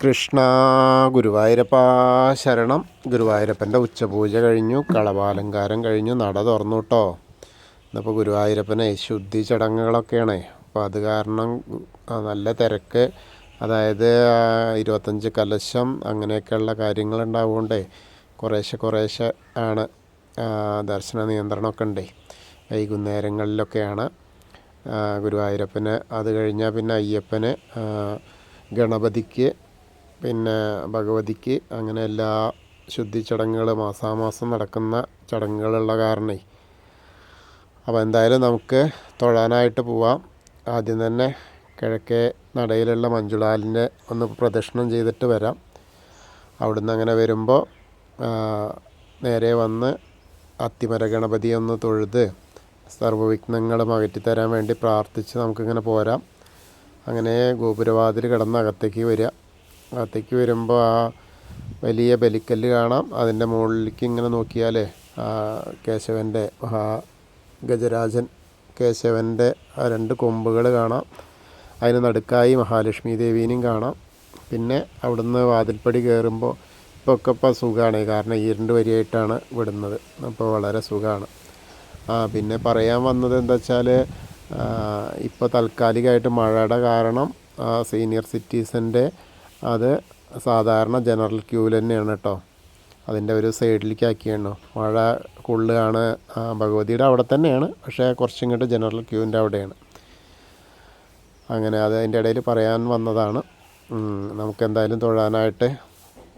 കൃഷ്ണ ഗുരുവായൂരപ്പ ശരണം. ഗുരുവായൂരപ്പൻ്റെ ഉച്ചപൂജ കഴിഞ്ഞു, കളഭാലങ്കാരം കഴിഞ്ഞു, നട തുറന്നു കേട്ടോ. ഇന്നിപ്പോൾ ഗുരുവായൂരപ്പനെ ശുദ്ധി ചടങ്ങുകളൊക്കെയാണ്. അപ്പോൾ അത് കാരണം നല്ല തിരക്ക്, അതായത് 25 കലശം അങ്ങനെയൊക്കെയുള്ള കാര്യങ്ങളുണ്ടാവുകൊണ്ടേ കുറേശ്ശെ ആണ് ദർശന നിയന്ത്രണമൊക്കെ ഉണ്ടേ. വൈകുന്നേരങ്ങളിലൊക്കെയാണ് ഗുരുവായൂരപ്പന്. അത് കഴിഞ്ഞാൽ പിന്നെ അയ്യപ്പന്, ഗണപതിക്ക്, പിന്നെ ഭഗവതിക്ക്, അങ്ങനെ എല്ലാ ശുദ്ധി ചടങ്ങുകൾ മാസാമാസം നടക്കുന്ന ചടങ്ങുകളുള്ള കാരണേ. അപ്പോൾ എന്തായാലും നമുക്ക് തൊഴാനായിട്ട് പോവാം. ആദ്യം തന്നെ കിഴക്കേ നടയിലുള്ള മഞ്ജുളാലിനെ ഒന്ന് പ്രദക്ഷിണം ചെയ്തിട്ട് വരാം. അവിടുന്ന് അങ്ങനെ വരുമ്പോൾ നേരെ വന്ന് അത്തിമര ഗണപതിയെ ഒന്ന് തൊഴുത് സർവ്വവിഘ്നങ്ങളും അകറ്റിത്തരാൻ വേണ്ടി പ്രാർത്ഥിച്ച് നമുക്കിങ്ങനെ പോരാം. അങ്ങനെ ഗോപുരവാതിൽ കടന്ന് അകത്തേക്ക് വരിക. അകത്തേക്ക് വരുമ്പോൾ ആ വലിയ ബലിക്കല്ല് കാണാം. അതിൻ്റെ മുകളിലേക്ക് ഇങ്ങനെ നോക്കിയാൽ കേശവൻ്റെ ഗജരാജൻ കേശവൻ്റെ 2 കൊമ്പുകൾ കാണാം. അതിന് നടുക്കായി മഹാലക്ഷ്മി ദേവീനെയും കാണാം. പിന്നെ അവിടുന്ന് വാതിൽപ്പടി കയറുമ്പോൾ ഇപ്പോൾ സുഖമാണ്, കാരണം ഈരണ്ട് വരിയായിട്ടാണ് വിടുന്നത്. അപ്പോൾ വളരെ സുഖമാണ്. പിന്നെ പറയാൻ വന്നത് എന്താ വെച്ചാൽ, ഇപ്പോൾ താൽക്കാലികമായിട്ട് മഴയുടെ കാരണം സീനിയർ സിറ്റിസൻ്റെ അത് സാധാരണ ജനറൽ ക്യൂവിൽ തന്നെയാണ് കേട്ടോ. അതിൻ്റെ ഒരു സൈഡിലേക്ക് ആക്കിയാണ്. മഴ കൊള്ളുകയാണ്. ഭഗവതിയുടെ അവിടെ തന്നെയാണ്, പക്ഷേ കുറച്ചിങ്ങോട്ട് ജനറൽ ക്യൂവിൻ്റെ അവിടെയാണ്. അങ്ങനെ അത് അതിൻ്റെ ഇടയിൽ പറയാൻ വന്നതാണ്. നമുക്കെന്തായാലും തൊഴാനായിട്ട്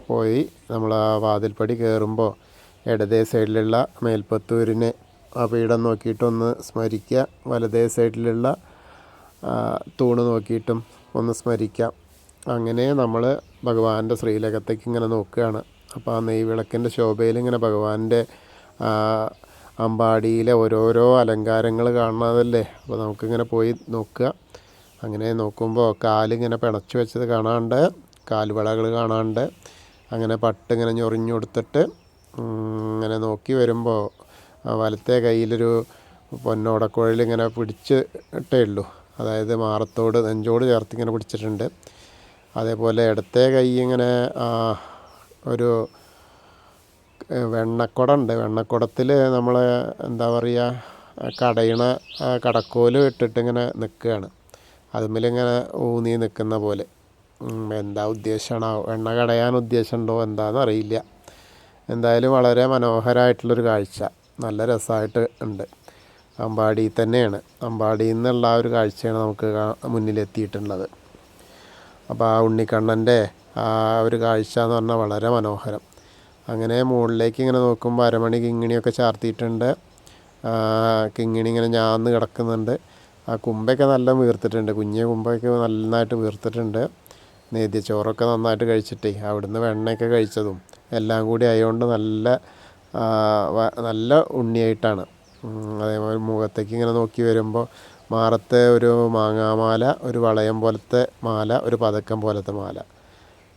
പോയി നമ്മൾ ആ വാതിൽപ്പടി കയറുമ്പോൾ ഇടതേ സൈഡിലുള്ള മേൽപ്പത്തൂരിനെ ആ പീഠം നോക്കിയിട്ടൊന്ന് സ്മരിക്കുക. വലതേ സൈഡിലുള്ള തൂണ് നോക്കിയിട്ടും ഒന്ന് സ്മരിക്കാം. അങ്ങനെ നമ്മൾ ഭഗവാന്റെ ശ്രീലകത്തേക്ക് ഇങ്ങനെ നോക്കുകയാണ്. അപ്പോൾ ആ നെയ്വിളക്കിൻ്റെ ശോഭയിൽ ഇങ്ങനെ ഭഗവാന്റെ അമ്പാടിയിലെ ഓരോരോ അലങ്കാരങ്ങൾ കാണുന്നതല്ലേ. അപ്പോൾ നമുക്കിങ്ങനെ പോയി നോക്കുക. അങ്ങനെ നോക്കുമ്പോൾ കാലിങ്ങനെ പിണച്ചു വെച്ചത് കാണാണ്ട്, കാൽവളകൾ കാണാണ്ട്, അങ്ങനെ പട്ടിങ്ങനെ ഞൊറിഞ്ഞു കൊടുത്തിട്ട് ഇങ്ങനെ നോക്കി വരുമ്പോൾ വലത്തെ കയ്യിലൊരു പൊന്നോടക്കുഴൽ ഇങ്ങനെ പിടിച്ചിട്ടേ ഉള്ളൂ. അതായത് മാറത്തോട് നെഞ്ചോട് ചേർത്ത് ഇങ്ങനെ പിടിച്ചിട്ടുണ്ട്. അതേപോലെ ഇടത്തെ കൈ ഇങ്ങനെ ഒരു വെണ്ണക്കുടമുണ്ട്. വെണ്ണക്കുടത്തിൽ നമ്മൾ എന്താ പറയുക, കടയണ കടക്കോല് ഇട്ടിട്ട് ഇങ്ങനെ നിൽക്കുകയാണ്. അതുമ്മലിങ്ങനെ ഊന്നി നിൽക്കുന്ന പോലെ. എന്താ ഉദ്ദേശമാണോ, എണ്ണ കടയാൻ ഉദ്ദേശമുണ്ടോ എന്താണെന്ന് അറിയില്ല. എന്തായാലും വളരെ മനോഹരമായിട്ടുള്ളൊരു കാഴ്ച, നല്ല രസമായിട്ട് ഉണ്ട്. അമ്പാടി തന്നെയാണ്, അമ്പാടിയിൽ നിന്നുള്ള ആ ഒരു കാഴ്ചയാണ് നമുക്ക് മുന്നിലെത്തിയിട്ടുള്ളത്. അപ്പോൾ ആ ഉണ്ണിക്കണ്ണൻ്റെ ആ ഒരു കാഴ്ച എന്ന് പറഞ്ഞാൽ വളരെ മനോഹരം. അങ്ങനെ മുകളിലേക്ക് ഇങ്ങനെ നോക്കുമ്പോൾ അരമണി കിങ്ങിണിയൊക്കെ ചാർത്തിയിട്ടുണ്ട്. കിങ്ങിണി ഇങ്ങനെ ഞാന്ന് കിടക്കുന്നുണ്ട്. ആ കുമ്പയൊക്കെ നല്ല വീർത്തിട്ടുണ്ട്, കുഞ്ഞ് കുമ്പയൊക്കെ നന്നായിട്ട് വീർത്തിട്ടുണ്ട്. നേദ്യച്ചോറൊക്കെ നന്നായിട്ട് കഴിച്ചിട്ടേ അവിടുന്ന് വെണ്ണയൊക്കെ കഴിച്ചതും എല്ലാം കൂടി ആയതുകൊണ്ട് നല്ല ഉണ്ണിയായിട്ടാണ്. അതേപോലെ മുഖത്തേക്ക് ഇങ്ങനെ നോക്കി വരുമ്പോൾ മാറത്തെ ഒരു മാങ്ങാമാല, ഒരു വളയം പോലത്തെ മാല, ഒരു പതക്കം പോലത്തെ മാല,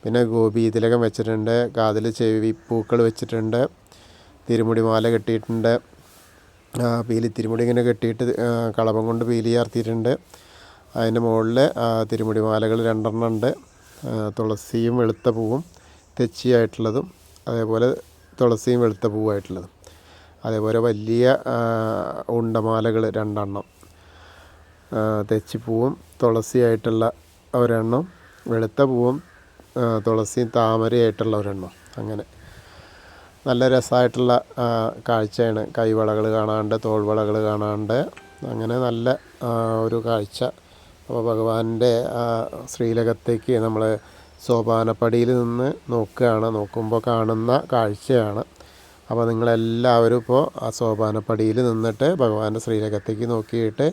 പിന്നെ ഗോപി ഇതിലകം വെച്ചിട്ടുണ്ട്. കാതിൽ ചെവിപ്പൂക്കൾ വെച്ചിട്ടുണ്ട്. തിരുമുടി മാല കെട്ടിയിട്ടുണ്ട്. പീലി തിരുമുടി ഇങ്ങനെ കെട്ടിയിട്ട് കളഭം കൊണ്ട് പീലി ചാർത്തിയിട്ടുണ്ട്. അതിൻ്റെ മുകളിൽ തിരുമുടി മാലകൾ 2 ഉണ്ട്. തുളസിയും വെളുത്ത പൂവും തെച്ചിയായിട്ടുള്ളതും, അതേപോലെ തുളസിയും വെളുത്ത പൂവായിട്ടുള്ളതും, അതേപോലെ വലിയ ഉണ്ടമാലകൾ 2 തെച്ചിപ്പൂവും തുളസിയായിട്ടുള്ള ഒരെണ്ണം, വെളുത്ത പൂവും തുളസിയും താമരയായിട്ടുള്ള ഒരെണ്ണം. അങ്ങനെ നല്ല രസമായിട്ടുള്ള കാഴ്ചയാണ്. കൈവളകൾ കാണാണ്ട്, തോൾവളകൾ കാണാണ്ട്, അങ്ങനെ നല്ല ഒരു കാഴ്ച. അപ്പോൾ ഭഗവാന്റെ ശ്രീലകത്തേക്ക് നമ്മൾ സോപാനപ്പടിയിൽ നിന്ന് നോക്കുകയാണ്. നോക്കുമ്പോൾ കാണുന്ന കാഴ്ചയാണ്. അപ്പോൾ നിങ്ങളെല്ലാവരും ഇപ്പോൾ ആ സോപാനപ്പടിയിൽ നിന്നിട്ട് ഭഗവാന്റെ ശ്രീലകത്തേക്ക് നോക്കിയിട്ട്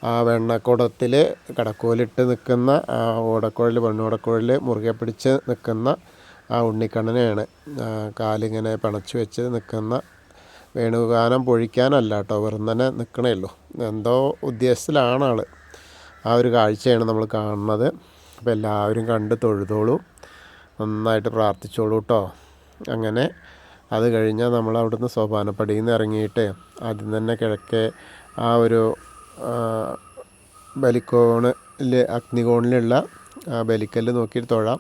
ആ വെണ്ണക്കുടത്തിൽ കടക്കോലിട്ട് നിൽക്കുന്ന ആ ഓടക്കുഴൽ, പൊന്നോടക്കുഴൽ മുറുകെ പിടിച്ച് നിൽക്കുന്ന ആ ഉണ്ണിക്കണ്ണനെയാണ്. കാലിങ്ങനെ പിണച്ചു വെച്ച് നിൽക്കുന്ന, വേണുഗാനം പൊഴിക്കാനല്ല കേട്ടോ, വെറും തന്നെ നിൽക്കണേ ഉള്ളൂ. എന്തോ ഉദ്ദേശത്തിലാണ് ആൾ. ആ ഒരു കാഴ്ചയാണ് നമ്മൾ കാണുന്നത്. അപ്പോൾ എല്ലാവരും കണ്ട് തൊഴുതോളൂ, നന്നായിട്ട് പ്രാർത്ഥിച്ചോളൂ കേട്ടോ. അങ്ങനെ അത് കഴിഞ്ഞാൽ നമ്മൾ അവിടുന്ന് സോപാനപ്പടിയിൽ നിന്ന് ഇറങ്ങിയിട്ട് ആദ്യം തന്നെ കിഴക്കേ ആ ഒരു ബലിക്കോണിൽ, അഗ്നികോണിലുള്ള ബലിക്കല്ല് നോക്കിയിട്ട് തൊഴാം.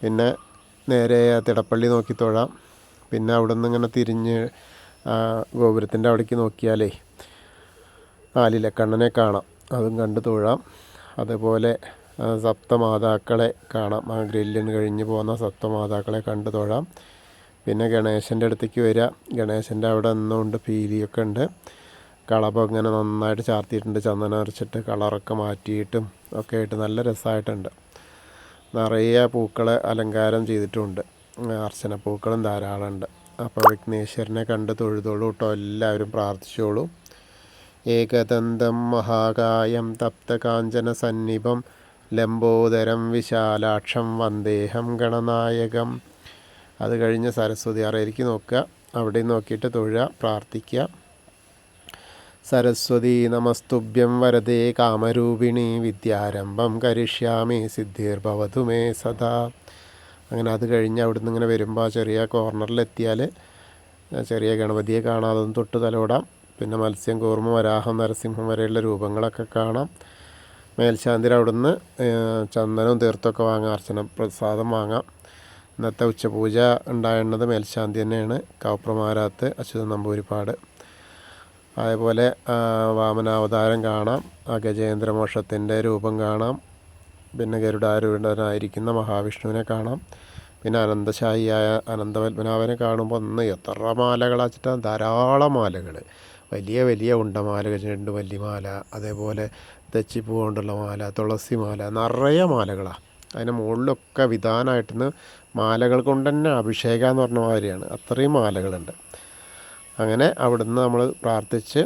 പിന്നെ നേരെ തിടപ്പള്ളി നോക്കി തൊഴാം. പിന്നെ അവിടെ നിന്ന് ഇങ്ങനെ തിരിഞ്ഞ് ഗോപുരത്തിൻ്റെ അവിടേക്ക് നോക്കിയാലേ ആലിലക്കണ്ണനെ കാണാം, അതും കണ്ട് തൊഴാം. അതുപോലെ സപ്തമാതാക്കളെ കാണാം, ആ ഗ്രില്ലിന് കഴിഞ്ഞ് പോകുന്ന സപ്തമാതാക്കളെ കണ്ട് തൊഴാം. പിന്നെ ഗണേശൻ്റെ അടുത്തേക്ക് വരിക. ഗണേശൻ്റെ അവിടെ നിന്നുകൊണ്ട് പീലിയൊക്കെ ഉണ്ട്, കളഭം ഇങ്ങനെ നന്നായിട്ട് ചാർത്തിയിട്ടുണ്ട്, ചന്ദനം അരച്ചിട്ട് കളറൊക്കെ മാറ്റിയിട്ടും ഒക്കെ ആയിട്ട് നല്ല രസമായിട്ടുണ്ട്. നിറയെ പൂക്കളെ അലങ്കാരം ചെയ്തിട്ടുമുണ്ട്, അർച്ചന പൂക്കളും ധാരാളമുണ്ട്. അപ്പോൾ വിഘ്നേശ്വരനെ കണ്ട് തൊഴുതോളൂ കേട്ടോ, എല്ലാവരും പ്രാർത്ഥിച്ചോളൂ. ഏകദന്തം മഹാകായം തപ്തകാഞ്ചന സന്നിഭം ലംബോദരം വിശാലാക്ഷം വന്ദേഹം ഗണനായകം. അത് കഴിഞ്ഞ് സരസ്വതി അറയിലേക്ക് നോക്കുക, അവിടെ നോക്കിയിട്ട് തൊഴുക, പ്രാർത്ഥിക്കുക. സരസ്വതി നമസ്തുഭ്യം വരദേ കാമരൂപിണി വിദ്യാരംഭം കരിഷ്യാമി സിദ്ധിർഭവതു മേ സദാ. അങ്ങനെ അത് കഴിഞ്ഞ് അവിടുന്ന് ഇങ്ങനെ വരുമ്പോൾ ചെറിയ കോർണറിലെത്തിയാൽ ചെറിയ ഗണപതിയെ കാണാതെ തൊട്ട് തലോടാം. പിന്നെ മത്സ്യം, കൂർമ്മ, വരാഹം, നരസിംഹം വരെയുള്ള രൂപങ്ങളൊക്കെ കാണാം. മേൽശാന്തിയിൽ അവിടുന്ന് ചന്ദനവും തീർത്തൊക്കെ വാങ്ങാം, അർച്ചന പ്രസാദം വാങ്ങാം. ഇന്നത്തെ ഉച്ചപൂജ ഉണ്ടായിരുന്നത് മേൽശാന്തി തന്നെയാണ്, കാവ്പ്രമാരാത്ത് അച്യുതൻ നമ്പൂതിരിപ്പാട്. അതേപോലെ വാമനാവതാരം കാണാം, ഗജേന്ദ്രമോക്ഷത്തിൻ്റെ രൂപം കാണാം. പിന്നെ ഗരുഡാരൂഢനായിരിക്കുന്ന മഹാവിഷ്ണുവിനെ കാണാം. പിന്നെ അനന്തശായിയായ അനന്തപത്മനാഭനെ കാണുമ്പോൾ ഒന്ന് എത്ര മാലകളാച്ചിട്ടാണ്, ധാരാളം മാലകൾ, വലിയ വലിയ ഉണ്ടമാല, ചെണ്ടുമല്ലിമാല, അതേപോലെ തെച്ചിപ്പൂ കൊണ്ടുള്ള മാല, തുളസി മാല, നിറയെ മാലകളാണ്. അതിൻ്റെ മുകളിലൊക്കെ വിധാനമായിട്ടിന്ന് മാലകൾ കൊണ്ട് തന്നെ അഭിഷേകം എന്ന് പറഞ്ഞ മാതിരിയാണ്, അത്രയും മാലകളുണ്ട്. അങ്ങനെ അവിടുന്ന് നമ്മൾ പ്രാർത്ഥിച്ച്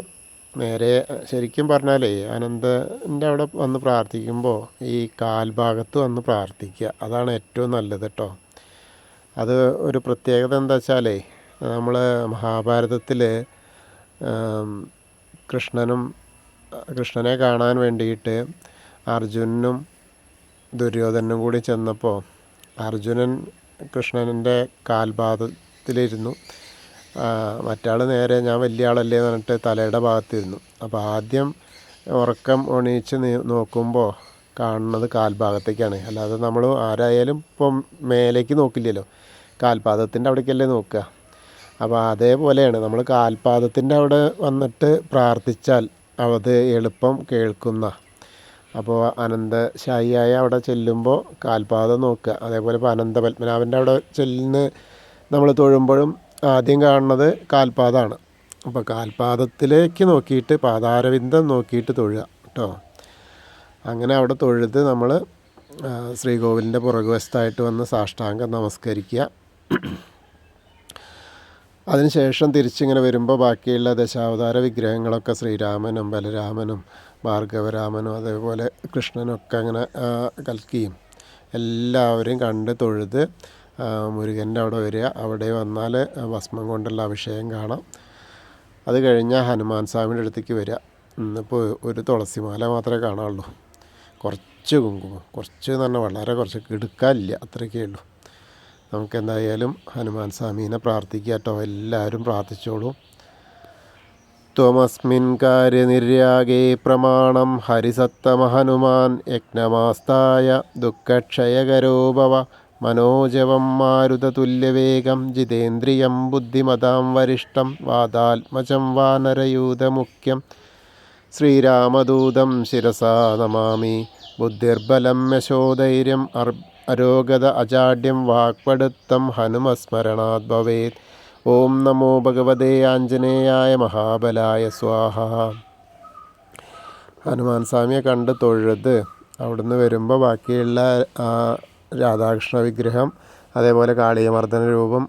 നേരെ ശരിക്കും പറഞ്ഞാലേ അനന്തൻ്റെ അവിടെ വന്ന് പ്രാർത്ഥിക്കുമ്പോൾ ഈ കാൽഭാഗത്ത് വന്ന് പ്രാർത്ഥിക്കുക, അതാണ് ഏറ്റവും നല്ലത് കേട്ടോ. അത് ഒരു പ്രത്യേകത എന്താ വെച്ചാലേ, നമ്മൾ മഹാഭാരതത്തിൽ കൃഷ്ണനെ കാണാൻ വേണ്ടിയിട്ട് അർജുനനും ദുര്യോധനും കൂടി ചെന്നപ്പോൾ അർജുനൻ കൃഷ്ണൻ്റെ കാൽഭാഗത്തിലിരുന്നു, മറ്റാൾ നേരെ ഞാൻ വലിയ ആളല്ലേ എന്ന് പറഞ്ഞിട്ട് തലയുടെ ഭാഗത്തിരുന്നു. അപ്പോൾ ആദ്യം ഉറക്കം എണീച്ച് നോക്കുമ്പോൾ കാണുന്നത് കാൽഭാഗത്തേക്കാണ്, അല്ലാതെ നമ്മൾ ആരായാലും ഇപ്പം മേലേക്ക് നോക്കില്ലല്ലോ, കാൽപാദത്തിൻ്റെ അവിടേക്കല്ലേ നോക്കുക. അപ്പോൾ അതേപോലെയാണ് നമ്മൾ കാൽപാദത്തിൻ്റെ അവിടെ വന്നിട്ട് പ്രാർത്ഥിച്ചാൽ അത് എളുപ്പം കേൾക്കുന്ന. അപ്പോൾ അനന്തശായിയായ അവിടെ ചെല്ലുമ്പോൾ കാൽപാദം നോക്കുക. അതേപോലെ ഇപ്പോൾ അനന്തപത്മനാഭൻ്റെ അവിടെ ചെല്ലുന്ന നമ്മൾ തൊഴുമ്പോഴും ആദ്യം കാണുന്നത് കാൽപാദമാണ്. അപ്പോൾ കാൽപാദത്തിലേക്ക് നോക്കിയിട്ട് പാതാരവിന്ദം നോക്കിയിട്ട് തൊഴുക കേട്ടോ. അങ്ങനെ അവിടെ തൊഴുത് നമ്മൾ ശ്രീകോവിലിൻ്റെ പുറകുവശത്തായിട്ട് വന്ന് സാഷ്ടാംഗം നമസ്കരിക്കുക. അതിനുശേഷം തിരിച്ചിങ്ങനെ വരുമ്പോൾ ബാക്കിയുള്ള ദശാവതാര വിഗ്രഹങ്ങളൊക്കെ ശ്രീരാമനും ബലരാമനും ഭാർഗവരാമനും അതേപോലെ കൃഷ്ണനൊക്കെ അങ്ങനെ കൽക്കിയും എല്ലാവരും കണ്ട് തൊഴുത് മുരുകൻ്റെ അവിടെ വരിക. അവിടെ വന്നാൽ ഭസ്മം കൊണ്ടുള്ള അഭിഷേകം കാണാം. അത് കഴിഞ്ഞാൽ ഹനുമാൻ സ്വാമിയുടെ അടുത്തേക്ക് വരിക. ഇന്നിപ്പോൾ ഒരു തുളസിമാല മാത്രമേ കാണാനുള്ളൂ, കുറച്ച് കുങ്കുമം, കുറച്ച് എന്ന് പറഞ്ഞാൽ വളരെ കുറച്ച്, കിടുക്കാനില്ല, അത്രയൊക്കെ ഉള്ളൂ. നമുക്ക് എന്തായാലും ഹനുമാൻ സ്വാമീനെ പ്രാർത്ഥിക്കുക കേട്ടോ, എല്ലാവരും പ്രാർത്ഥിച്ചോളൂ. ത്വമസ്മിൻ കാര്യനിര്യാഗേ പ്രമാണം ഹരിസത്തമ ഹനുമാൻ യജ്ഞമാസ്തായ ദുഃഖക്ഷയകരോ ഭവ മനോജവം മാരുതതുല്യവേഗം ജിതേന്ദ്രിയം ബുദ്ധിമതാം വരിഷ്ടം വാതാത്മജം വാനരയൂഥമുഖ്യം ശ്രീരാമദൂതം ശിരസാ നമാമി. ബുദ്ധിർബലം യശോധൈര്യം അരോഗത അജാഡ്യം വാക്പടുത്തം ഹനുമസ്മരണാത് ഭവേത്. ഓം നമോ ഭഗവതേ ആഞ്ജനേയായ മഹാബലായ സ്വാഹ. ഹനുമാൻ സ്വാമിയെ കണ്ട് തൊഴുത് അവിടുന്ന് വരുമ്പോൾ ബാക്കിയുള്ള രാധാകൃഷ്ണ വിഗ്രഹം അതേപോലെ കാളിയമർദ്ദന രൂപം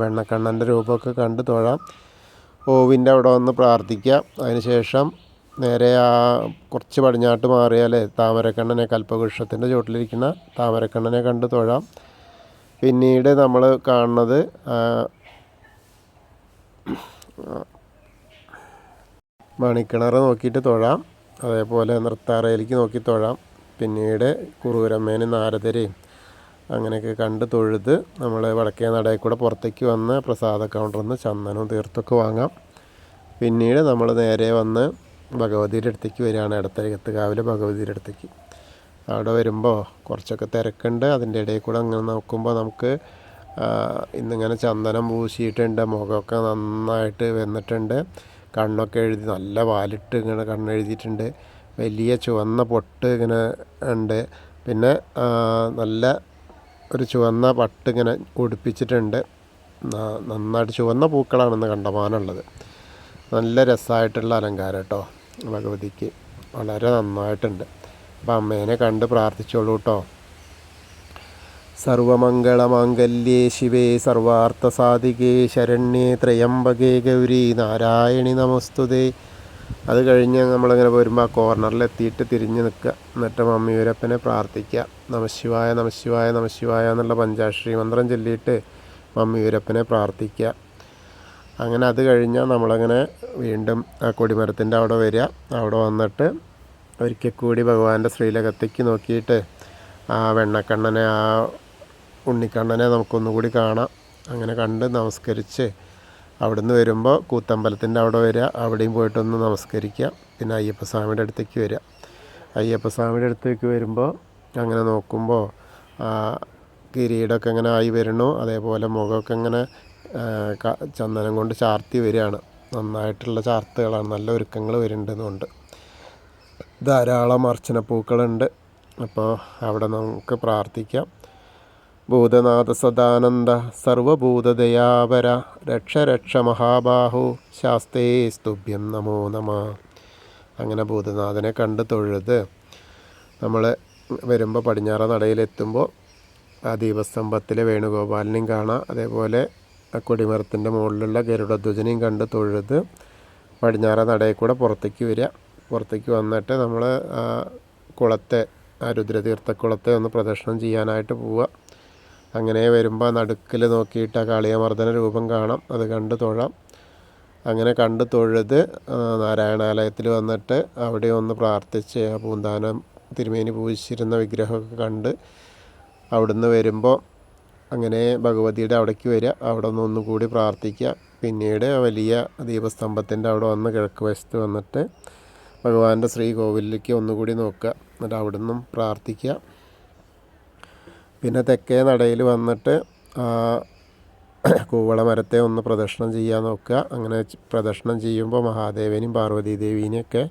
വെണ്ണക്കണ്ണൻ്റെ രൂപമൊക്കെ കണ്ട് തൊഴാം. ഓവിൻ്റെ അവിടെ വന്ന് പ്രാർത്ഥിക്കുക. അതിനുശേഷം നേരെ കുറച്ച് പടിഞ്ഞാട്ട് മാറിയാൽ താമരക്കണ്ണനെ, കൽപ്പവൃക്ഷത്തിൻ്റെ ചുവട്ടിലിരിക്കുന്ന താമരക്കണ്ണനെ കണ്ട് തൊഴാം. പിന്നീട് നമ്മൾ കാണുന്നത് മണിക്കിണർ നോക്കിയിട്ട് തൊഴാം. അതേപോലെ നൃത്താറയിലേക്ക് നോക്കി തൊഴാം. പിന്നീട് കുറൂരമ്മേനും നാരദരെയും അങ്ങനെയൊക്കെ കണ്ട് തൊഴുത് നമ്മൾ വടക്കേ നടയിൽ കൂടെ പുറത്തേക്ക് വന്ന് പ്രസാദ കൗണ്ടറിൽ നിന്ന് ചന്ദനവും തീർത്തൊക്കെ വാങ്ങാം. പിന്നീട് നമ്മൾ നേരെ വന്ന് ഭഗവതിയുടെ അടുത്തേക്ക് വരികയാണ്, എടത്തരകത്ത് കാവിലെ ഭഗവതിയുടെ അടുത്തേക്ക്. അവിടെ വരുമ്പോൾ കുറച്ചൊക്കെ തിരക്കുണ്ട്. അതിൻ്റെ ഇടയിൽ കൂടെ അങ്ങനെ നോക്കുമ്പോൾ നമുക്ക് ഇന്നിങ്ങനെ ചന്ദനം പൂശിയിട്ടുണ്ട്, മുഖമൊക്കെ നന്നായിട്ട് വന്നിട്ടുണ്ട്, കണ്ണൊക്കെ എഴുതി നല്ല വാലിട്ട് ഇങ്ങനെ കണ്ണെഴുതിയിട്ടുണ്ട്, വലിയ ചുവന്ന പൊട്ട് ഇങ്ങനെ ഉണ്ട്, പിന്നെ നല്ല ഒരു ചുവന്ന പട്ട് ഇങ്ങനെ ഉടുപ്പിച്ചിട്ടുണ്ട്. നന്നായിട്ട് ചുവന്ന പൂക്കളാണെന്ന് കണ്ടമാനമുള്ളത്. നല്ല രസമായിട്ടുള്ള അലങ്കാരം കേട്ടോ ഭഗവതിക്ക്, വളരെ നന്നായിട്ടുണ്ട്. അപ്പം അമ്മേനെ കണ്ട് പ്രാർത്ഥിച്ചോളൂ കേട്ടോ. സർവമംഗളമാംഗല്യേ ശിവേ സർവാർത്ഥസാധികേ ശരണ്യേ ത്രയംബകേ ഗൗരി നാരായണി നമസ്തുതേ. അത് കഴിഞ്ഞ് നമ്മളിങ്ങനെ വരുമ്പോൾ ആ കോർണറിലെത്തിയിട്ട് തിരിഞ്ഞ് നിൽക്കുക. എന്നിട്ട് മമ്മിയൂരപ്പനെ പ്രാർത്ഥിക്കുക. നമശിവായ നമശിവായ നമശിവായ എന്നുള്ള പഞ്ചാക്ഷരി മന്ത്രം ചൊല്ലിയിട്ട് മമ്മിയൂരപ്പനെ പ്രാർത്ഥിക്കുക. അങ്ങനെ അത് കഴിഞ്ഞാൽ നമ്മളങ്ങനെ വീണ്ടും ആ കൊടിമരത്തിൻ്റെ അവിടെ വരിക. അവിടെ വന്നിട്ട് ഒരിക്കൽ കൂടി ഭഗവാന്റെ ശ്രീലകത്തേക്ക് നോക്കിയിട്ട് ആ വെണ്ണക്കണ്ണനെ, ആ ഉണ്ണിക്കണ്ണനെ നമുക്കൊന്നുകൂടി കാണാം. അങ്ങനെ കണ്ട് നമസ്കരിച്ച് അവിടുന്ന് വരുമ്പോൾ കൂത്തമ്പലത്തിൻ്റെ അവിടെ വരിക. അവിടെയും പോയിട്ടൊന്ന് നമസ്കരിക്കുക. പിന്നെ അയ്യപ്പസ്വാമിയുടെ അടുത്തേക്ക് വരിക. അയ്യപ്പസ്വാമിയുടെ അടുത്തേക്ക് വരുമ്പോൾ അങ്ങനെ നോക്കുമ്പോൾ കിരീടമൊക്കെ ഇങ്ങനെ ആയി വരണു. അതേപോലെ മുഖമൊക്കെ ഇങ്ങനെ ചന്ദനം കൊണ്ട് ചാർത്തി വരികയാണ്. നന്നായിട്ടുള്ള ചാർത്തുകളാണ്, നല്ല ഒരുക്കങ്ങൾ വരുന്നുണ്ട്. ധാരാളം അർച്ചനപ്പൂക്കളുണ്ട്. അപ്പോൾ അവിടെ നമുക്ക് പ്രാർത്ഥിക്കാം. ഭൂതനാഥ സദാനന്ദ സർവഭൂതദയാപര രക്ഷ രക്ഷ മഹാബാഹു ശാസ്തേ സ്തുഭ്യം നമോ നമ. അങ്ങനെ ഭൂതനാഥനെ കണ്ട് തൊഴുത് നമ്മൾ വരുമ്പോൾ പടിഞ്ഞാറ നടയിലെത്തുമ്പോൾ ആ ദീപസ്തംഭത്തിലെ വേണുഗോപാലിനെയും കാണാം. അതേപോലെ ആ കൊടിമരത്തിൻ്റെ മുകളിലുള്ള ഗരുഡധ്വജനെയും കണ്ട് തൊഴുത് പടിഞ്ഞാറ നടയിൽ കൂടെ പുറത്തേക്ക് വരിക. പുറത്തേക്ക് വന്നിട്ട് നമ്മൾ കുളത്തെ, ആ രുദ്രതീർത്ഥക്കുളത്തെ ഒന്ന് പ്രദക്ഷിണം ചെയ്യാനായിട്ട് പോവുക. അങ്ങനെ വരുമ്പോൾ നടുക്കിൽ നോക്കിയിട്ട് ആ കാളിയമർദ്ദന രൂപം കാണാം. അത് കണ്ട് തൊഴാം. അങ്ങനെ കണ്ട് തൊഴുത് നാരായണാലയത്തിൽ വന്നിട്ട് അവിടെ ഒന്ന് പ്രാർത്ഥിച്ച് ആ പൂന്താനം തിരുമേനി പൂജിച്ചിരുന്ന വിഗ്രഹമൊക്കെ കണ്ട് അവിടുന്ന് വരുമ്പോൾ അങ്ങനെ ഭഗവതിയുടെ അവിടേക്ക് വരിക. അവിടെ നിന്ന് ഒന്നുകൂടി പ്രാർത്ഥിക്കുക. പിന്നീട് വലിയ ദീപസ്തംഭത്തിൻ്റെ അവിടെ വന്ന് കിഴക്ക് വശത്ത് വന്നിട്ട് ഭഗവാന്റെ ശ്രീകോവിലേക്ക് ഒന്നുകൂടി നോക്കുക. എന്നിട്ട് അവിടെ നിന്നും പ്രാർത്ഥിക്കുക. പിന്നെ തെക്കേ നടയിൽ വന്നിട്ട് കൂവള മരത്തെ ഒന്ന് പ്രദക്ഷിണം ചെയ്യാൻ നോക്കുക. അങ്ങനെ പ്രദക്ഷിണം ചെയ്യുമ്പോൾ മഹാദേവനെയും പാർവതീദേവീനെയൊക്കെ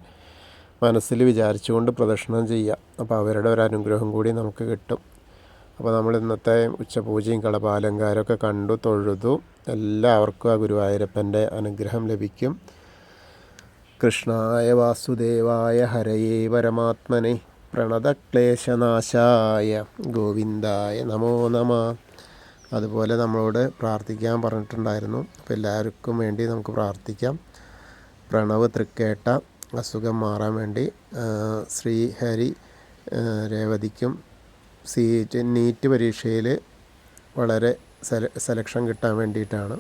മനസ്സിൽ വിചാരിച്ചുകൊണ്ട് പ്രദക്ഷിണം ചെയ്യുക. അപ്പോൾ അവരുടെ ഒരു അനുഗ്രഹം കൂടി നമുക്ക് കിട്ടും. അപ്പോൾ നമ്മൾ ഇന്നത്തെ ഉച്ചപൂജയും കളഭാലങ്കാരമൊക്കെ കണ്ടു തൊഴുതു. എല്ലാവർക്കും ആ ഗുരുവായൂരപ്പൻ്റെ അനുഗ്രഹം ലഭിക്കും. കൃഷ്ണായ വാസുദേവായ ഹരയേ പരമാത്മനെ പ്രണതക്ലേശനാശായ ഗോവിന്ദായ നമോ നമ. അതുപോലെ നമ്മളോട് പ്രാർത്ഥിക്കാൻ പറഞ്ഞിട്ടുണ്ടായിരുന്നു. അപ്പോൾ എല്ലാവർക്കും വേണ്ടി നമുക്ക് പ്രാർത്ഥിക്കാം. പ്രണവ് തൃക്കേട്ട അസുഖം മാറാൻ വേണ്ടി, ശ്രീഹരി രേവതിക്കും നീറ്റ് പരീക്ഷയിൽ വളരെ സെലക്ഷൻ കിട്ടാൻ വേണ്ടിയിട്ടാണ്.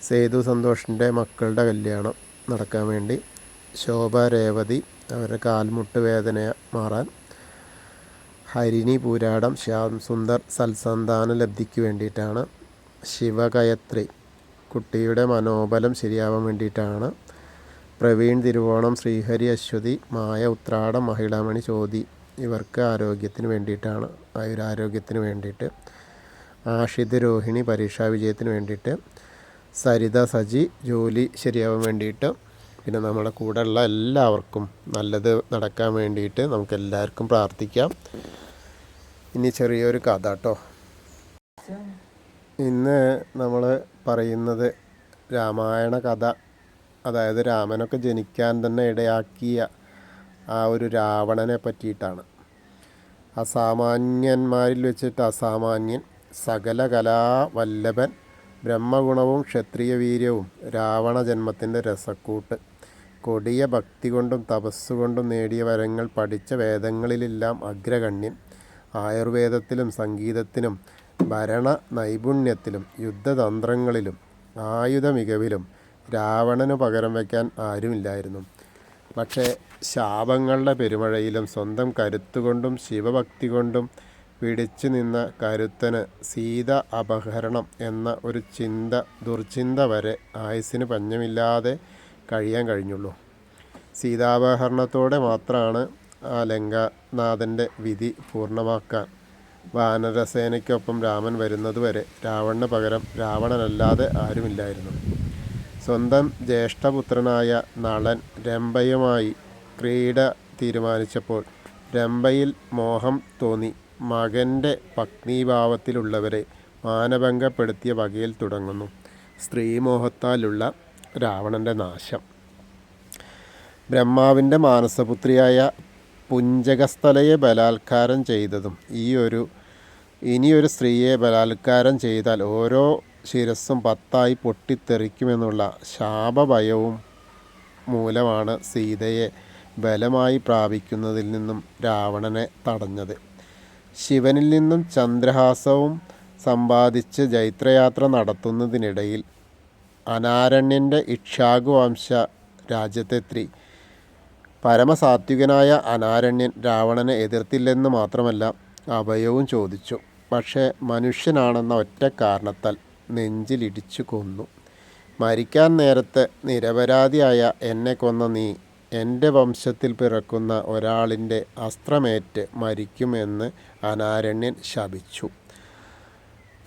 സേതു സന്തോഷിൻ്റെ മക്കളുടെ കല്യാണം നടക്കാൻ വേണ്ടി, ശോഭ രേവതി അവരുടെ കാൽമുട്ട് വേദന മാറാൻ, ഹരിണി പൂരാടം ശ്യാം സുന്ദർ സൽസന്താന ലബ്ധിക്ക് വേണ്ടിയിട്ടാണ്, ശിവകയത്രി കുട്ടിയുടെ മനോബലം ശരിയാവാൻ വേണ്ടിയിട്ടാണ്, പ്രവീൺ തിരുവോണം ശ്രീഹരി അശ്വതി മായ ഉത്രാടം മഹിളാമണി ചോതി ഇവർക്ക് ആരോഗ്യത്തിന് വേണ്ടിയിട്ടാണ്, ആയുരാരോഗ്യത്തിന് വേണ്ടിയിട്ട്, ആഷിത് രോഹിണി പരീക്ഷാ വിജയത്തിന് വേണ്ടിയിട്ട്, സരിത സജി ജോലി ശരിയാവാൻ വേണ്ടിയിട്ട്, പിന്നെ നമ്മുടെ കൂടെയുള്ള എല്ലാവർക്കും നല്ലത് നടക്കാൻ വേണ്ടിയിട്ട് നമുക്ക് എല്ലാവർക്കും പ്രാർത്ഥിക്കാം. ഇനി ചെറിയൊരു കഥ കേട്ടോ. ഇന്ന് നമ്മൾ പറയുന്നത് രാമായണ കഥ, അതായത് രാമനൊക്കെ ജനിക്കാൻ തന്നെ ഇടയാക്കിയ ആ ഒരു രാവണനെ പറ്റിയിട്ടാണ്. അസാമാന്യന്മാരിൽ വെച്ചിട്ട് അസാമാന്യൻ, സകല കലാവല്ലഭൻ, ബ്രഹ്മഗുണവും ക്ഷത്രിയ വീര്യവും, രാവണ ജന്മത്തിൻ്റെ രസക്കൂട്ട്, കൊടിയ ഭക്തി കൊണ്ടും തപസ്സുകൊണ്ടും നേടിയ വരങ്ങൾ, പഠിച്ച വേദങ്ങളിലെല്ലാം അഗ്രഗണ്യൻ, ആയുർവേദത്തിലും സംഗീതത്തിനും ഭരണ നൈപുണ്യത്തിലും യുദ്ധതന്ത്രങ്ങളിലും ആയുധ മികവിലും രാവണനു പകരം വയ്ക്കാൻ ആരുമില്ലായിരുന്നു. പക്ഷേ ശാപങ്ങളുടെ പെരുമഴയിലും സ്വന്തം കരുത്തുകൊണ്ടും ശിവഭക്തി കൊണ്ടും പിടിച്ചു നിന്ന കരുത്തന് സീത അപഹരണം എന്ന ഒരു ദുർചിന്ത വരെ ആയുസ്സിന് പഞ്ഞമില്ലാതെ കഴിയാൻ കഴിഞ്ഞുള്ളൂ. സീതാപഹരണത്തോടെ മാത്രമാണ് ആ ലങ്കാനാഥൻ്റെ വിധി പൂർണ്ണമാക്കാൻ വാനരസേനയ്ക്കൊപ്പം രാമൻ വരുന്നതുവരെ രാവണന് പകരം രാവണനല്ലാതെ ആരുമില്ലായിരുന്നു. സ്വന്തം ജ്യേഷ്ഠപുത്രനായ നളൻ രംഭയുമായി ക്രീഡ തീരുമാനിച്ചപ്പോൾ രംഭയിൽ മോഹം തോന്നി മകൻ്റെ പത്നീഭാവത്തിലുള്ളവരെ മാനഭംഗപ്പെടുത്തിയ വകയിൽ തുടങ്ങുന്നു സ്ത്രീമോഹത്താലുള്ള രാവണൻ്റെ നാശം. ബ്രഹ്മാവിൻ്റെ മാനസപുത്രിയായ പുഞ്ചകസ്ഥലയെ ബലാത്കാരം ചെയ്തതും ഇനിയൊരു സ്ത്രീയെ ബലാത്കാരം ചെയ്താൽ ഓരോ ശിരസ്സും 10 പൊട്ടിത്തെറിക്കുമെന്നുള്ള ശാപഭയവും മൂലമാണ് സീതയെ ബലമായി പ്രാപിക്കുന്നതിൽ നിന്നും രാവണനെ തടഞ്ഞത്. ശിവനിൽ നിന്നും ചന്ദ്രഹാസവും സമ്പാദിച്ച് ജൈത്രയാത്ര നടത്തുന്നതിനിടയിൽ അനാരണ്യൻ്റെ ഇക്ഷ്വാകുവംശ രാജ്യത്തെത്തി. പരമസാത്വികനായ അനാരണ്യൻ രാവണനെ എതിർത്തില്ലെന്ന് മാത്രമല്ല അഭയവും ചോദിച്ചു. പക്ഷേ മനുഷ്യനാണെന്ന ഒറ്റ കാരണത്താൽ നെഞ്ചിലിടിച്ചു കൊന്നു. മരിക്കാൻ നേരത്ത് നിരപരാധിയായ എന്നെ കൊന്ന നീ എൻ്റെ വംശത്തിൽ പിറക്കുന്ന ഒരാളിൻ്റെ അസ്ത്രമേറ്റ് മരിക്കുമെന്ന് അനാരണ്യൻ ശപിച്ചു.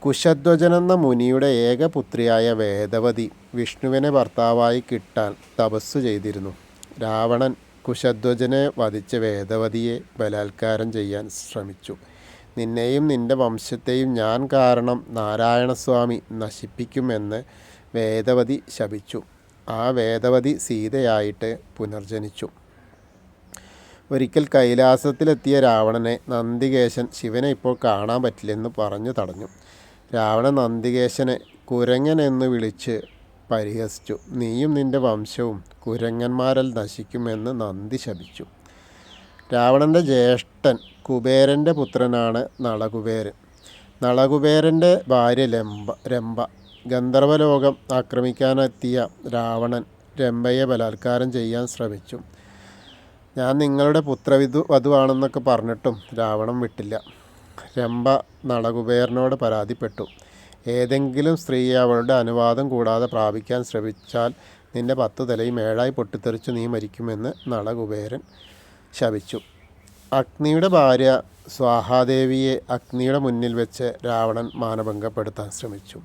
കുശധ്വജനെന്ന മുനിയുടെ ഏകപുത്രിയായ വേദവതി വിഷ്ണുവിനെ ഭർത്താവായി കിട്ടാൻ തപസ്സു ചെയ്തിരുന്നു. രാവണൻ കുശധ്വജനെ വധിച്ച വേദവതിയെ ബലാത്കാരം ചെയ്യാൻ ശ്രമിച്ചു. നിന്നെയും നിന്റെ വംശത്തെയും ഞാൻ കാരണം നാരായണസ്വാമി നശിപ്പിക്കുമെന്ന് വേദവതി ശപിച്ചു. ആ വേദവതി സീതയായിട്ട് പുനർജനിച്ചു. ഒരിക്കൽ കൈലാസത്തിലെത്തിയ രാവണനെ നന്ദികേശൻ ശിവനെ ഇപ്പോൾ കാണാൻ പറ്റില്ലെന്ന് പറഞ്ഞു തടഞ്ഞു. രാവണൻ നന്ദികേശനെ കുരങ്ങൻ എന്ന് വിളിച്ച് പരിഹസിച്ചു. നീയും നിന്റെ വംശവും കുരങ്ങന്മാരാൽ നശിക്കുമെന്ന് നന്ദി ശപിച്ചു. രാവണൻ്റെ ജ്യേഷ്ഠൻ കുബേരൻ്റെ പുത്രനാണ് നളകുബേരൻ. നളകുബേരൻ്റെ ഭാര്യ രംഭ. ഗന്ധർവലോകം ആക്രമിക്കാനെത്തിയ രാവണൻ രംഭയെ ബലാത്കാരം ചെയ്യാൻ ശ്രമിച്ചു. ഞാൻ നിങ്ങളുടെ വധുവാണെന്നൊക്കെ പറഞ്ഞിട്ടും രാവണൻ വിട്ടില്ല. രംഭ നളകുബേരനോട് പരാതിപ്പെട്ടു. ഏതെങ്കിലും സ്ത്രീയെ അവളുടെ അനുവാദം കൂടാതെ പ്രാപിക്കാൻ ശ്രമിച്ചാൽ നിന്റെ 10 തലയും 7 പൊട്ടിത്തെറിച്ചു നീ മരിക്കുമെന്ന് നളകുബേരൻ ശപിച്ചു. അഗ്നിയുടെ ഭാര്യ സ്വാഹാദേവിയെ അഗ്നിയുടെ മുന്നിൽ വെച്ച് രാവണൻ മാനഭംഗപ്പെടുത്താൻ ശ്രമിച്ചു.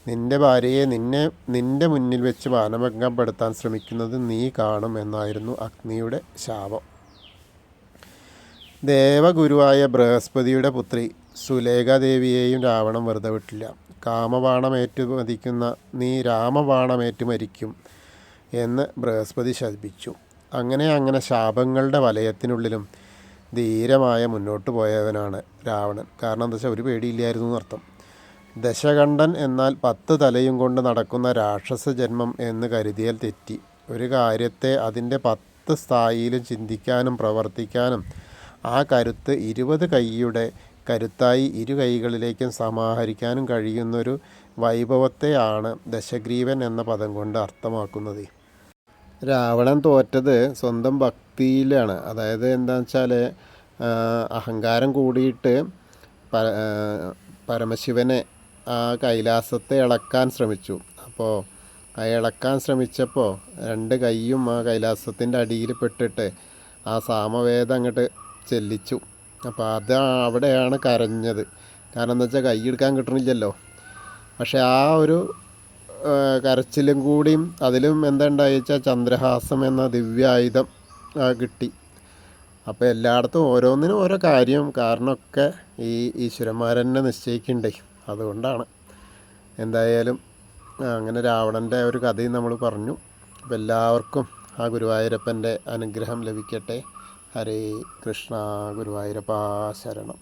നിന്റെ ഭാര്യയെ നിന്റെ മുന്നിൽ വെച്ച് മാനഭംഗപ്പെടുത്താൻ ശ്രമിക്കുന്നത് നീ കാണും എന്നായിരുന്നു അഗ്നിയുടെ ശാപം. ദേവഗുരുവായ ബൃഹസ്പതിയുടെ പുത്രി സുലേഖാദേവിയെയും രാവണൻ വെറുതെ വിട്ടില്ല. കാമബാണമേറ്റു മരിക്കുന്ന നീ രാമബാണമേറ്റു മരിക്കും എന്ന് ബൃഹസ്പതി ശപിച്ചു. അങ്ങനെ ശാപങ്ങളുടെ വലയത്തിനുള്ളിലും ധീരമായ മുന്നോട്ട് പോയവനാണ് രാവണൻ. കാരണം എന്താ വെച്ചാൽ ഒരു പേടിയില്ലായിരുന്നു എന്നർത്ഥം. ദശകണ്ഠൻ എന്നാൽ 10 തലയും കൊണ്ട് നടക്കുന്ന രാക്ഷസ ജന്മം എന്ന് കരുതിയാൽ തെറ്റി. ഒരു കാര്യത്തെ അതിൻ്റെ 10 സ്ഥായിലും ചിന്തിക്കാനും പ്രവർത്തിക്കാനും ആ കരുത്ത് 20 കൈയുടെ കരുത്തായി 2 കൈകളിലേക്കും സമാഹരിക്കാനും കഴിയുന്നൊരു വൈഭവത്തെയാണ് ദശഗ്രീവൻ എന്ന പദം കൊണ്ട് അർത്ഥമാക്കുന്നത്. രാവണൻ തോറ്റത് സ്വന്തം ഭക്തിയിലാണ്. അതായത് എന്താണെന്ന് വെച്ചാൽ അഹങ്കാരം കൂടിയിട്ട് പരമശിവനെ ആ കൈലാസത്തെ ഇളക്കാൻ ശ്രമിച്ചു. അപ്പോൾ ആ ഇളക്കാൻ ശ്രമിച്ചപ്പോൾ 2 കൈയും ആ കൈലാസത്തിൻ്റെ അടിയിൽ പെട്ടിട്ട് ആ സാമവേദം അങ്ങോട്ട് ചെല്ലിച്ചു. അപ്പോൾ അവിടെയാണ് കരഞ്ഞത്. കാരണം എന്താ വെച്ചാൽ കൈയെടുക്കാൻ കിട്ടണില്ലല്ലോ. പക്ഷെ ആ ഒരു കരച്ചിലും കൂടിയും അതിലും എന്താ ഉണ്ടായി വെച്ചാൽ ചന്ദ്രഹാസം എന്ന ദിവ്യായുധം കിട്ടി. അപ്പോൾ എല്ലായിടത്തും ഓരോന്നിനും ഓരോ കാരണമൊക്കെ ഈ ഈശ്വരന്മാരെന്നെ നിശ്ചയിക്കണ്ടേ. അതുകൊണ്ടാണ്. എന്തായാലും അങ്ങനെ രാവണൻ്റെ ഒരു കഥയും നമ്മൾ പറഞ്ഞു. അപ്പോൾ എല്ലാവർക്കും ആ ഗുരുവായൂരപ്പൻ്റെ അനുഗ്രഹം ലഭിക്കട്ടെ. ഹരേ കൃഷ്ണ. ഗുരുവായൂരപ്പാ ശരണം.